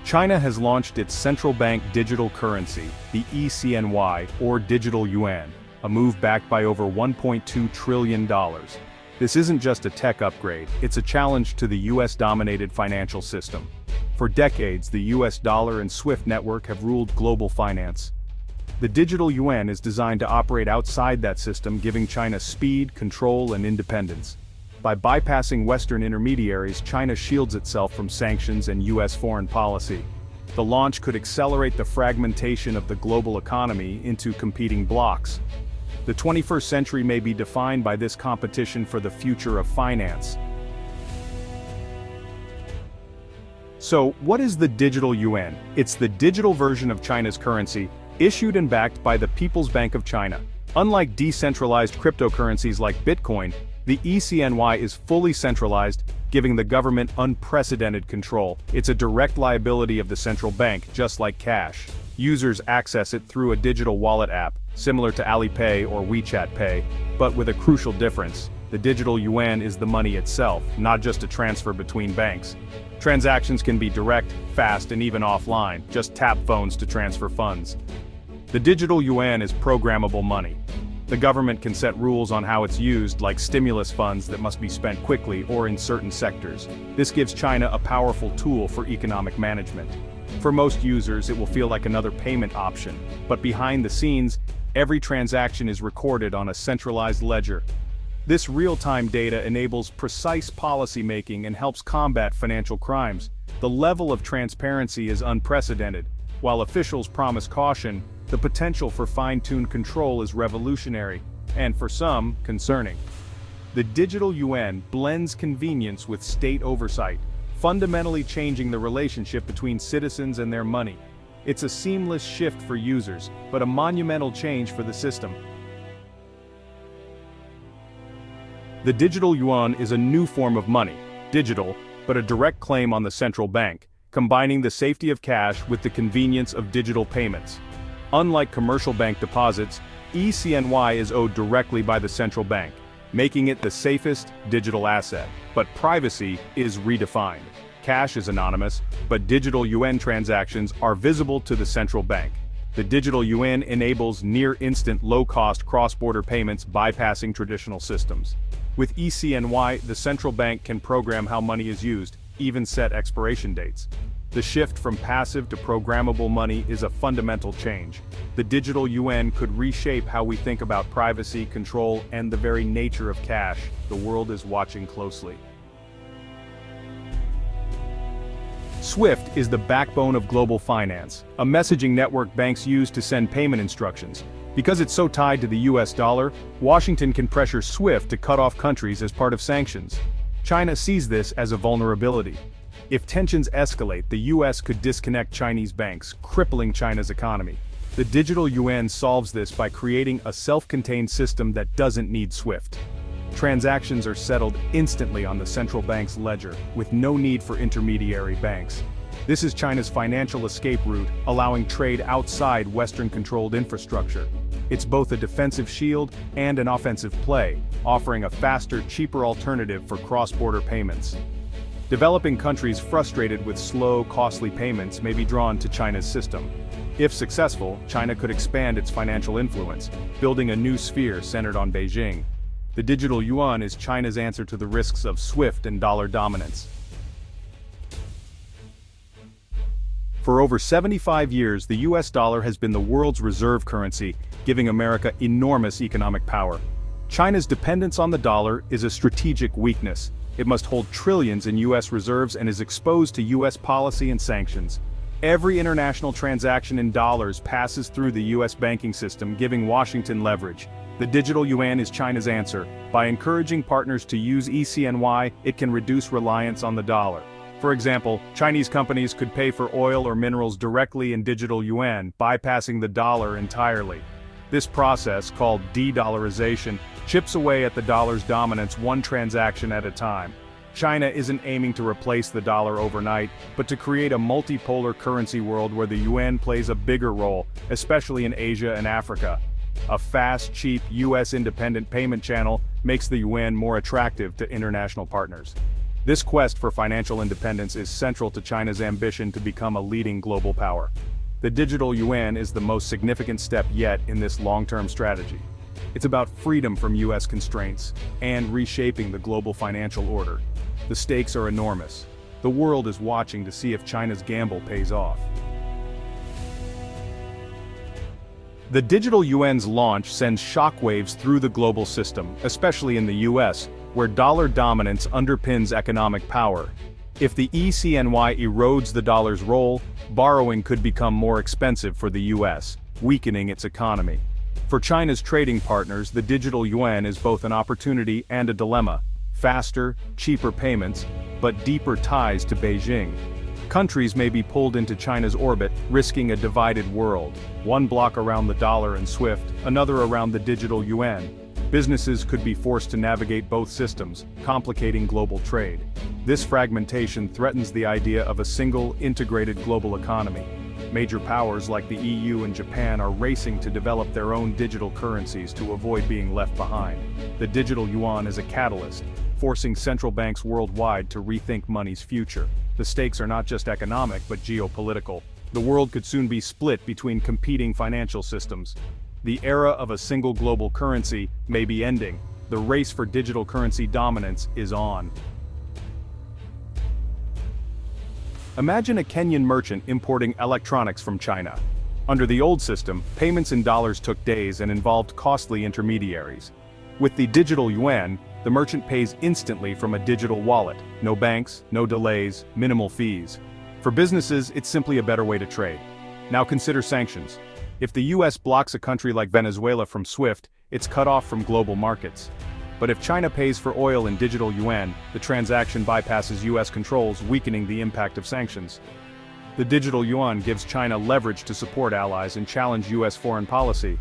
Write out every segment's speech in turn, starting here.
China has launched its central bank digital currency, the ECNY, or digital yuan, a move backed by over $1.2 trillion. This isn't just a tech upgrade, it's a challenge to the US-dominated financial system. For decades, the US dollar and SWIFT network have ruled global finance. The digital yuan is designed to operate outside that system, giving China speed, control, and independence. By bypassing Western intermediaries, China shields itself from sanctions and US foreign policy. The launch could accelerate the fragmentation of the global economy into competing blocs. The 21st century may be defined by this competition for the future of finance. So, what is the digital yuan? It's the digital version of China's currency, issued and backed by the People's Bank of China. Unlike decentralized cryptocurrencies like Bitcoin, the ECNY is fully centralized, giving the government unprecedented control. It's a direct liability of the central bank, just like cash. Users access it through a digital wallet app, similar to Alipay or WeChat Pay, but with a crucial difference. The digital yuan is the money itself, not just a transfer between banks. Transactions can be direct, fast, and even offline. Just tap phones to transfer funds. The digital yuan is programmable money. The government can set rules on how it's used, like stimulus funds that must be spent quickly or in certain sectors. This gives China a powerful tool for economic management. For most users, it will feel like another payment option, but behind the scenes, every transaction is recorded on a centralized ledger. This real-time data enables precise policy making and helps combat financial crimes. The level of transparency is unprecedented. While officials promise caution, the potential for fine-tuned control is revolutionary, and for some, concerning. The digital yuan blends convenience with state oversight, fundamentally changing the relationship between citizens and their money. It's a seamless shift for users, but a monumental change for the system. The digital yuan is a new form of money, digital, but a direct claim on the central bank, combining the safety of cash with the convenience of digital payments. Unlike commercial bank deposits, ECNY is owed directly by the central bank, making it the safest digital asset. But privacy is redefined. Cash is anonymous, but digital yuan transactions are visible to the central bank. The digital yuan enables near-instant low-cost cross-border payments, bypassing traditional systems. With ECNY, the central bank can program how money is used, even set expiration dates. The shift from passive to programmable money is a fundamental change. The digital yuan could reshape how we think about privacy, control, and the very nature of cash. The world is watching closely. SWIFT is the backbone of global finance, a messaging network banks use to send payment instructions. Because it's so tied to the US dollar, Washington can pressure SWIFT to cut off countries as part of sanctions. China sees this as a vulnerability. If tensions escalate, the US could disconnect Chinese banks, crippling China's economy. The digital yuan solves this by creating a self-contained system that doesn't need SWIFT. Transactions are settled instantly on the central bank's ledger, with no need for intermediary banks. This is China's financial escape route, allowing trade outside Western-controlled infrastructure. It's both a defensive shield and an offensive play, offering a faster, cheaper alternative for cross-border payments. Developing countries frustrated with slow, costly payments may be drawn to China's system. If successful, China could expand its financial influence, building a new sphere centered on Beijing. The digital yuan is China's answer to the risks of SWIFT and dollar dominance. For over 75 years, the US dollar has been the world's reserve currency, giving America enormous economic power. China's dependence on the dollar is a strategic weakness. It must hold trillions in US reserves and is exposed to US policy and sanctions. Every international transaction in dollars passes through the US banking system, giving Washington leverage. The digital yuan is China's answer. By encouraging partners to use ECNY, it can reduce reliance on the dollar. For example, Chinese companies could pay for oil or minerals directly in digital yuan, bypassing the dollar entirely. This process, called de-dollarization, chips away at the dollar's dominance one transaction at a time. China isn't aiming to replace the dollar overnight, but to create a multipolar currency world where the yuan plays a bigger role, especially in Asia and Africa. A fast, cheap, US independent payment channel makes the yuan more attractive to international partners. This quest for financial independence is central to China's ambition to become a leading global power. The digital yuan is the most significant step yet in this long-term strategy. It's about freedom from US constraints and reshaping the global financial order. The stakes are enormous. The world is watching to see if China's gamble pays off. The digital yuan's launch sends shockwaves through the global system, especially in the US, where dollar dominance underpins economic power. If the ECNY erodes the dollar's role, borrowing could become more expensive for the US, weakening its economy. For China's trading partners, the digital yuan is both an opportunity and a dilemma. Faster, cheaper payments, but deeper ties to Beijing. Countries may be pulled into China's orbit, risking a divided world. One block around the dollar and SWIFT, another around the digital yuan. Businesses could be forced to navigate both systems, complicating global trade. This fragmentation threatens the idea of a single, integrated global economy. Major powers like the EU and Japan are racing to develop their own digital currencies to avoid being left behind. The digital yuan is a catalyst, forcing central banks worldwide to rethink money's future. The stakes are not just economic but geopolitical. The world could soon be split between competing financial systems. The era of a single global currency may be ending. The race for digital currency dominance is on. Imagine a Kenyan merchant importing electronics from China. Under the old system, payments in dollars took days and involved costly intermediaries. With the digital yuan, the merchant pays instantly from a digital wallet. No banks, no delays, minimal fees. For businesses, it's simply a better way to trade. Now consider sanctions. If the US blocks a country like Venezuela from SWIFT, it's cut off from global markets. But if China pays for oil in digital yuan, the transaction bypasses US controls, weakening the impact of sanctions. The digital yuan gives China leverage to support allies and challenge US foreign policy.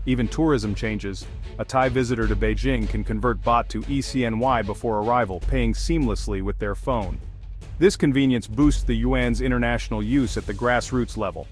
Even tourism changes. A Thai visitor to Beijing can convert baht to ECNY before arrival, paying seamlessly with their phone. This convenience boosts the yuan's international use at the grassroots level.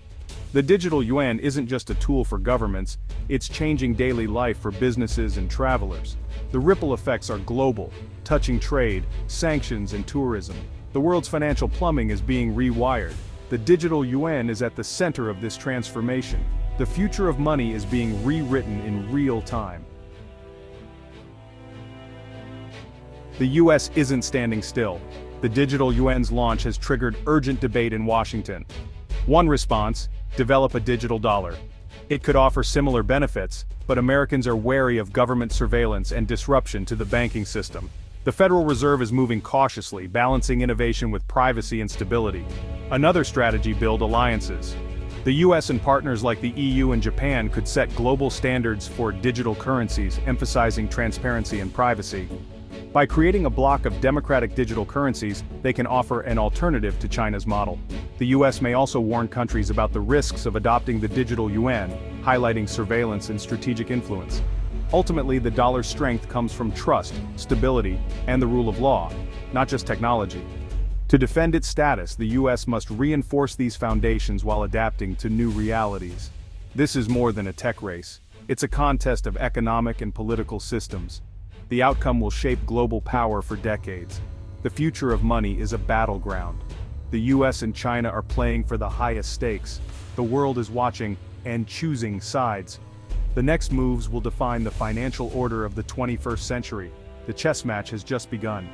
The digital yuan isn't just a tool for governments, it's changing daily life for businesses and travelers. The ripple effects are global, touching trade, sanctions, and tourism. The world's financial plumbing is being rewired. The digital yuan is at the center of this transformation. The future of money is being rewritten in real time. The US isn't standing still. The digital yuan's launch has triggered urgent debate in Washington. One response: develop a digital dollar. It could offer similar benefits, but Americans are wary of government surveillance and disruption to the banking system. The Federal Reserve is moving cautiously, balancing innovation with privacy and stability. Another strategy: build alliances. The US and partners like the EU and Japan could set global standards for digital currencies, emphasizing transparency and privacy. By creating a block of democratic digital currencies, they can offer an alternative to China's model. The US may also warn countries about the risks of adopting the digital yuan, highlighting surveillance and strategic influence. Ultimately, the dollar's strength comes from trust, stability, and the rule of law, not just technology. To defend its status, the US must reinforce these foundations while adapting to new realities. This is more than a tech race. It's a contest of economic and political systems. The outcome will shape global power for decades. The future of money is a battleground. The US and China are playing for the highest stakes. The world is watching and choosing sides. The next moves will define the financial order of the 21st century. The chess match has just begun.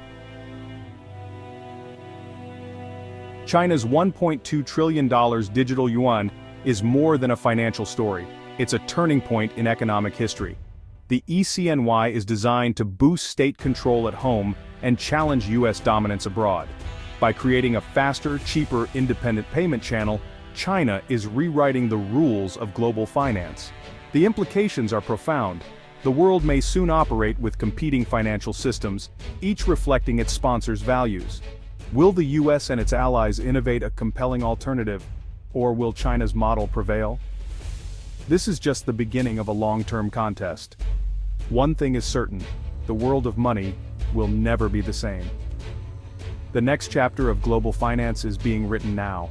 China's $1.2 trillion digital yuan is more than a financial story. It's a turning point in economic history. The ECNY is designed to boost state control at home and challenge US dominance abroad. By creating a faster, cheaper, independent payment channel, China is rewriting the rules of global finance. The implications are profound. The world may soon operate with competing financial systems, each reflecting its sponsor's values. Will the US and its allies innovate a compelling alternative, or will China's model prevail? This is just the beginning of a long-term contest. One thing is certain: the world of money will never be the same. The next chapter of global finance is being written now.